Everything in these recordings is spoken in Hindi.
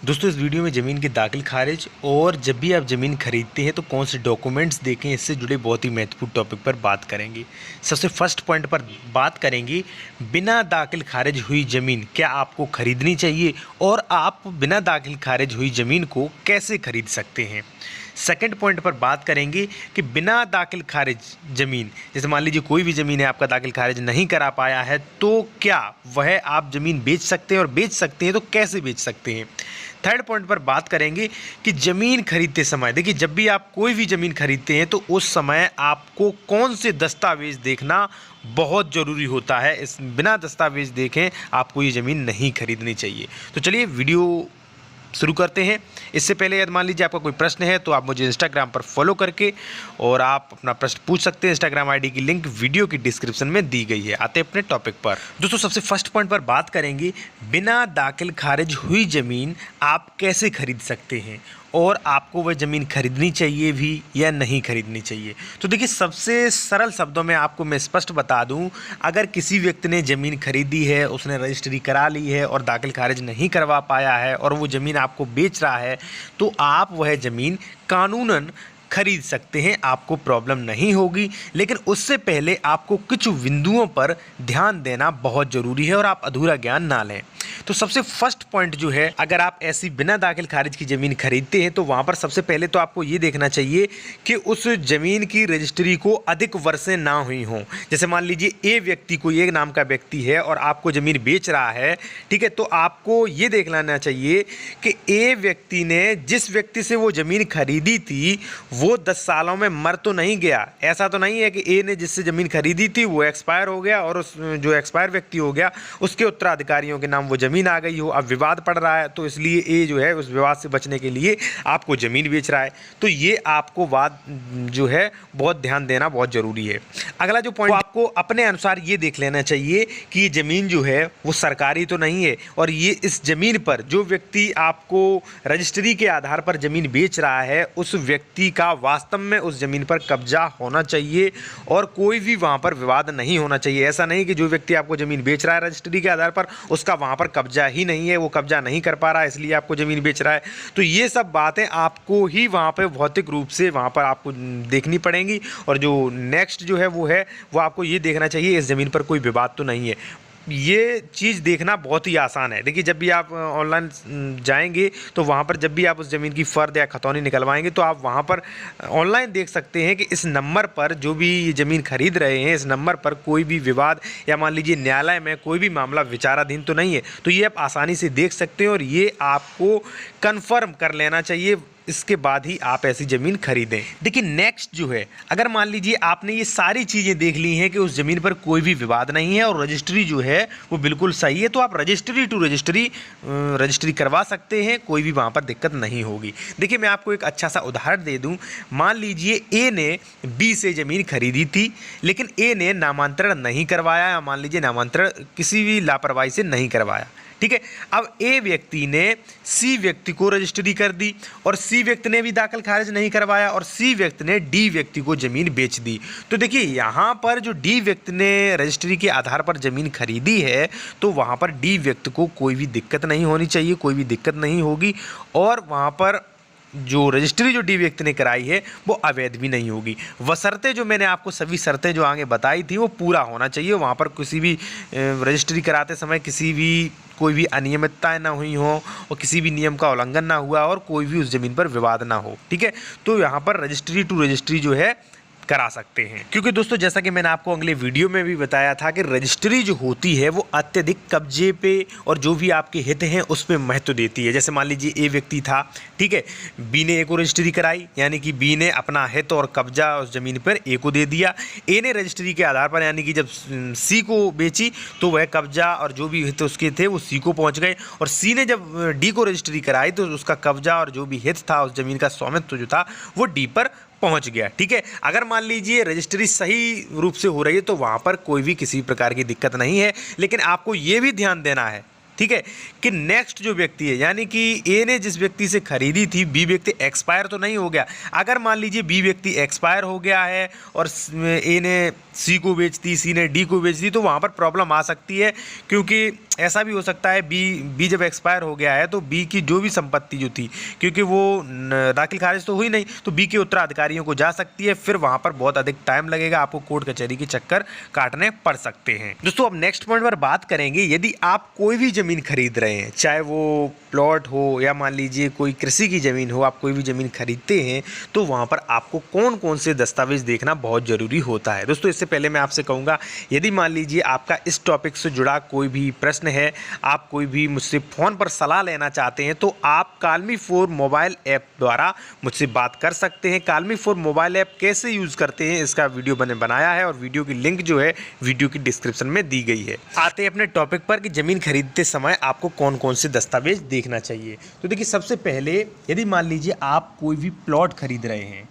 दोस्तों इस वीडियो में ज़मीन की दाखिल खारिज और जब भी आप ज़मीन खरीदते हैं तो कौन से डॉक्यूमेंट्स देखें, इससे जुड़े बहुत ही महत्वपूर्ण टॉपिक पर बात करेंगे। सबसे फर्स्ट पॉइंट पर बात करेंगे, बिना दाखिल खारिज हुई ज़मीन क्या आपको खरीदनी चाहिए और आप बिना दाखिल खारिज हुई ज़मीन को कैसे खरीद सकते हैं। सेकंड पॉइंट पर बात करेंगे कि बिना दाखिल खारिज ज़मीन, जैसे मान लीजिए कोई भी ज़मीन है आपका दाखिल खारिज नहीं करा पाया है, तो क्या वह आप ज़मीन बेच सकते हैं और बेच सकते हैं तो कैसे बेच सकते हैं। थर्ड पॉइंट पर बात करेंगे कि ज़मीन खरीदते समय, देखिए जब भी आप कोई भी ज़मीन खरीदते हैं तो उस समय आपको कौन से दस्तावेज़ देखना बहुत ज़रूरी होता है। इस बिना दस्तावेज़ देखें आपको ये ज़मीन नहीं खरीदनी चाहिए। तो चलिए वीडियो शुरू करते हैं। इससे पहले यदि मान लीजिए आपका कोई प्रश्न है तो आप मुझे इंस्टाग्राम पर फॉलो करके और आप अपना प्रश्न पूछ सकते हैं। इंस्टाग्राम आईडी की लिंक वीडियो की डिस्क्रिप्शन में दी गई है। आते हैं अपने टॉपिक पर। दोस्तों सबसे फर्स्ट पॉइंट पर बात करेंगे, बिना दाखिल खारिज हुई ज़मीन आप कैसे खरीद सकते हैं और आपको वह ज़मीन खरीदनी चाहिए भी या नहीं खरीदनी चाहिए। तो देखिए सबसे सरल शब्दों में आपको मैं स्पष्ट बता दूं, अगर किसी व्यक्ति ने ज़मीन खरीदी है, उसने रजिस्ट्री करा ली है और दाखिल खारिज नहीं करवा पाया है और वो ज़मीन आपको बेच रहा है, तो आप वह ज़मीन कानूनन खरीद सकते हैं, आपको प्रॉब्लम नहीं होगी। लेकिन उससे पहले आपको कुछ बिंदुओं पर ध्यान देना बहुत ज़रूरी है और आप अधूरा ज्ञान ना लें। तो सबसे फर्स्ट पॉइंट जो है, अगर आप ऐसी बिना दाखिल खारिज की ज़मीन खरीदते हैं तो वहाँ पर सबसे पहले तो आपको ये देखना चाहिए कि उस ज़मीन की रजिस्ट्री को अधिक वर्षें ना हुई हों। जैसे मान लीजिए ए व्यक्ति, कोई एक नाम का व्यक्ति है और आपको ज़मीन बेच रहा है, ठीक है, तो आपको ये देख लेना चाहिए कि ए व्यक्ति ने जिस व्यक्ति से वो ज़मीन खरीदी थी वो 10 सालों में मर तो नहीं गया। ऐसा तो नहीं है कि ए ने जिससे ज़मीन खरीदी थी वो एक्सपायर हो गया और उस जो एक्सपायर व्यक्ति हो गया उसके उत्तराधिकारियों के नाम वो ज़मीन आ गई हो, अब विवाद पड़ रहा है, तो इसलिए ए जो है उस विवाद से बचने के लिए आपको ज़मीन बेच रहा है। तो ये आपको बात जो है बहुत ध्यान देना बहुत ज़रूरी है। अगला जो पॉइंट, आपको अपने अनुसार ये देख लेना चाहिए कि ये ज़मीन जो है वो सरकारी तो नहीं है और ये इस ज़मीन पर जो व्यक्ति आपको रजिस्ट्री के आधार पर ज़मीन बेच रहा है उस व्यक्ति का वास्तव में उस ज़मीन पर कब्जा होना चाहिए और कोई भी वहाँ पर विवाद नहीं होना चाहिए। ऐसा नहीं कि जो व्यक्ति आपको ज़मीन बेच रहा है रजिस्ट्री के आधार पर उसका वहाँ पर कब्जा ही नहीं है, वो कब्जा नहीं कर पा रहा है इसलिए आपको ज़मीन बेच रहा है। तो ये सब बातें आपको ही वहाँ पर भौतिक रूप से वहाँ पर आपको देखनी पड़ेंगी। और जो नेक्स्ट जो है वो आपको ये देखना चाहिए इस ज़मीन पर कोई विवाद तो नहीं है। ये चीज़ देखना बहुत ही आसान है। देखिए जब भी आप ऑनलाइन जाएंगे तो वहाँ पर जब भी आप उस ज़मीन की फ़र्द या खतौनी निकलवाएंगे तो आप वहाँ पर ऑनलाइन देख सकते हैं कि इस नंबर पर जो भी ये ज़मीन खरीद रहे हैं इस नंबर पर कोई भी विवाद या मान लीजिए न्यायालय में कोई भी मामला विचाराधीन तो नहीं है। तो ये आप आसानी से देख सकते हैं और ये आपको कन्फर्म कर लेना चाहिए, इसके बाद ही आप ऐसी ज़मीन खरीदें। देखिए नेक्स्ट जो है, अगर मान लीजिए आपने ये सारी चीज़ें देख ली हैं कि उस ज़मीन पर कोई भी विवाद नहीं है और रजिस्ट्री जो है वो बिल्कुल सही है, तो आप रजिस्ट्री टू रजिस्ट्री करवा सकते हैं, कोई भी वहाँ पर दिक्कत नहीं होगी। देखिए मैं आपको एक अच्छा सा उदाहरण दे दूँ। मान लीजिए ए ने बी से ज़मीन खरीदी थी लेकिन ए ने नामांतरण नहीं करवाया, या मान लीजिए नामांतरण किसी भी लापरवाही से नहीं करवाया, ठीक है। अब ए व्यक्ति ने सी व्यक्ति को रजिस्ट्री कर दी और सी व्यक्ति ने भी दाखिल खारिज नहीं करवाया और सी व्यक्ति ने डी व्यक्ति को ज़मीन बेच दी। तो देखिए यहाँ पर जो डी व्यक्ति ने रजिस्ट्री के आधार पर ज़मीन खरीदी है तो वहाँ पर डी व्यक्ति को कोई भी दिक्कत नहीं होनी चाहिए, कोई भी दिक्कत नहीं होगी और वहाँ पर जो रजिस्ट्री जो डी व्यक्ति ने कराई है वो अवैध भी नहीं होगी। बशर्ते जो मैंने आपको सभी शर्तें जो आगे बताई थी वो पूरा होना चाहिए। वहाँ पर किसी भी रजिस्ट्री कराते समय किसी भी कोई भी अनियमितताएं ना हुई हो और किसी भी नियम का उल्लंघन ना हुआ और कोई भी उस ज़मीन पर विवाद ना हो, ठीक है। तो यहाँ पर रजिस्ट्री टू रजिस्ट्री जो है करा सकते हैं, क्योंकि दोस्तों जैसा कि मैंने आपको अगले वीडियो में भी बताया था कि रजिस्ट्री जो होती है वो अत्यधिक कब्जे पे और जो भी आपके हित हैं उस पर महत्व देती है। जैसे मान लीजिए ए व्यक्ति था, ठीक है, बी ने ए को रजिस्ट्री कराई, यानी कि बी ने अपना हित और कब्जा उस ज़मीन पर ए को दे दिया। ए ने रजिस्ट्री के आधार पर यानी कि जब सी को बेची तो वह कब्जा और जो भी हित उसके थे वो सी को पहुँच गए और सी ने जब डी को रजिस्ट्री कराई तो उसका कब्जा और जो भी हित था उस ज़मीन का स्वामित्व जो था वो डी पर पहुंच गया, ठीक है। अगर मान लीजिए रजिस्ट्री सही रूप से हो रही है तो वहां पर कोई भी किसी प्रकार की दिक्कत नहीं है। लेकिन आपको ये भी ध्यान देना है, ठीक है, कि नेक्स्ट जो व्यक्ति है यानी कि ए ने जिस व्यक्ति से खरीदी थी बी व्यक्ति एक्सपायर तो नहीं हो गया। अगर मान लीजिए बी व्यक्ति एक्सपायर हो गया है और ए ने सी को बेच दी, सी ने डी को बेच दी, तो वहाँ पर प्रॉब्लम आ सकती है, क्योंकि ऐसा भी हो सकता है बी जब एक्सपायर हो गया है तो बी की जो भी संपत्ति जो थी, क्योंकि वो दाखिल खारिज तो हुई नहीं, तो बी के उत्तराधिकारियों को जा सकती है। फिर वहाँ पर बहुत अधिक टाइम लगेगा, आपको कोर्ट कचहरी के चक्कर काटने पड़ सकते हैं। दोस्तों अब नेक्स्ट पॉइंट पर बात करेंगे, यदि आप कोई भी ज़मीन खरीद रहे हैं, चाहे वो प्लॉट हो या मान लीजिए कोई कृषि की ज़मीन हो, आप कोई भी ज़मीन खरीदते हैं तो वहाँ पर आपको कौन कौन से दस्तावेज़ देखना बहुत ज़रूरी होता है। दोस्तों इससे पहले मैं आपसे कहूँगा, यदि मान लीजिए आपका इस टॉपिक से जुड़ा कोई भी प्रश्न है, आप कोई भी मुझसे फ़ोन पर सलाह लेना चाहते हैं, तो आप कालमी फॉर मोबाइल ऐप द्वारा मुझसे बात कर सकते हैं। कालमी फॉर मोबाइल ऐप कैसे यूज़ करते हैं इसका वीडियो मैंने बनाया है और वीडियो की लिंक जो है वीडियो की डिस्क्रिप्शन में दी गई है। आते हैं अपने टॉपिक पर कि ज़मीन खरीदते समय आपको कौन कौन से दस्तावेज देखना चाहिए। तो देखिए सबसे पहले यदि मान लीजिए आप कोई भी प्लॉट खरीद रहे हैं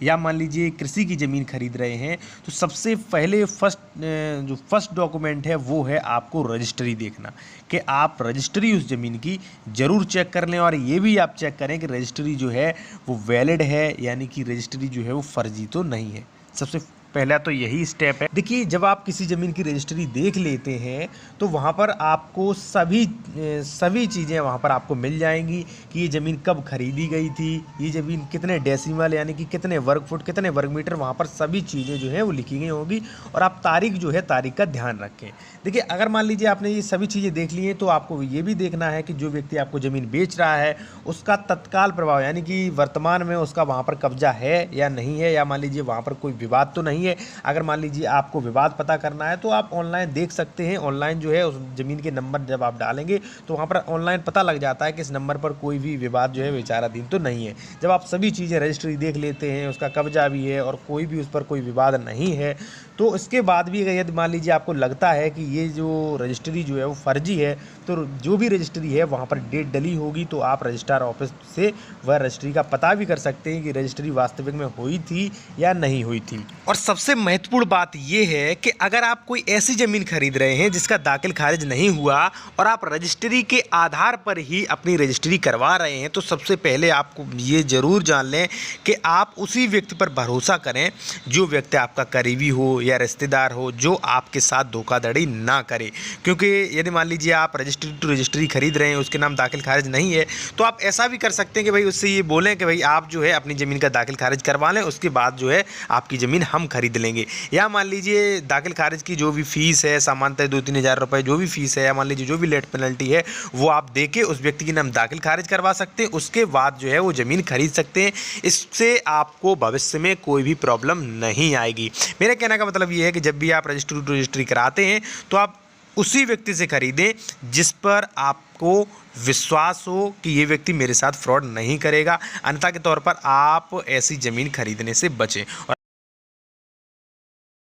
या मान लीजिए कृषि की ज़मीन खरीद रहे हैं, तो सबसे पहले फर्स्ट डॉक्यूमेंट है वो है आपको रजिस्ट्री देखना, कि आप रजिस्ट्री उस ज़मीन की ज़रूर चेक कर लें। और ये भी आप चेक करें कि रजिस्ट्री जो है वो वैलिड है, यानी कि रजिस्ट्री जो है वो फर्जी तो नहीं है। सबसे पहला तो यही स्टेप है। देखिए जब आप किसी ज़मीन की रजिस्ट्री देख लेते हैं तो वहाँ पर आपको सभी चीज़ें वहाँ पर आपको मिल जाएंगी कि ये ज़मीन कब खरीदी गई थी, ये ज़मीन कितने डेसिमल यानी कि कितने वर्ग फुट, कितने वर्ग मीटर, वहाँ पर सभी चीज़ें जो हैं वो लिखी गई होंगी। और आप तारीख जो है, तारीख का ध्यान रखें। देखिए अगर मान लीजिए आपने ये सभी चीज़ें देख ली हैं तो आपको ये भी देखना है कि जो व्यक्ति आपको ज़मीन बेच रहा है उसका तत्काल प्रभाव, यानी कि वर्तमान में उसका वहाँ पर कब्जा है या नहीं है, या मान लीजिए वहाँ पर कोई विवाद तो नहीं है। अगर मान लीजिए आपको विवाद पता करना है तो आप ऑनलाइन देख सकते हैं। ऑनलाइन जो है उस ज़मीन के नंबर जब आप डालेंगे तो वहाँ पर ऑनलाइन पता लग जाता है कि इस नंबर पर कोई भी विवाद जो है विचाराधीन तो नहीं है। जब आप सभी चीज़ें रजिस्ट्री देख लेते हैं, उसका कब्जा भी है और कोई भी उस पर कोई विवाद नहीं है, तो इसके बाद भी अगर यदि मान लीजिए आपको लगता है कि ये जो रजिस्ट्री जो है वो फर्जी है, तो जो भी रजिस्ट्री है वहाँ पर डेट डली होगी, तो आप रजिस्ट्रार ऑफिस से वह रजिस्ट्री का पता भी कर सकते हैं कि रजिस्ट्री वास्तविक में हुई थी या नहीं हुई थी। और सबसे महत्वपूर्ण बात यह है कि अगर आप कोई ऐसी ज़मीन खरीद रहे हैं जिसका दाखिल खारिज नहीं हुआ और आप रजिस्ट्री के आधार पर ही अपनी रजिस्ट्री करवा रहे हैं, तो सबसे पहले आपको ये ज़रूर जान लें कि आप उसी व्यक्ति पर भरोसा करें जो व्यक्ति आपका करीबी हो या रिश्तेदार हो, जो आपके साथ धोखाधड़ी ना करे। क्योंकि यदि मान लीजिए आप रजिस्ट्री टू रजिस्ट्री खरीद रहे हैं, उसके नाम दाखिल खारिज नहीं है, तो आप ऐसा भी कर सकते हैं कि भाई उससे ये बोलें कि भाई आप जो है अपनी ज़मीन का दाखिल खारिज करवा लें, उसके बाद जो है आपकी ज़मीन हम खरीद लेंगे। या मान लीजिए दाखिल खारिज की जो भी फ़ीस है, सामान्यतः 2-3 हज़ार रुपये जो भी फ़ीस है, या मान लीजिए जो भी लेट पेनल्टी है, वो आप दे के उस व्यक्ति के नाम दाखिल खारिज करवा सकते हैं। उसके बाद जो है वो ज़मीन खरीद सकते हैं। इससे आपको भविष्य में कोई भी प्रॉब्लम नहीं आएगी। मेरे कहने का मतलब ये है कि जब भी आप रजिस्ट्री टू रजिस्ट्री कराते हैं तो आप उसी व्यक्ति से खरीदें जिस पर आपको विश्वास हो कि ये व्यक्ति मेरे साथ फ्रॉड नहीं करेगा, अन्यथा के तौर पर आप ऐसी ज़मीन खरीदने से बचें। और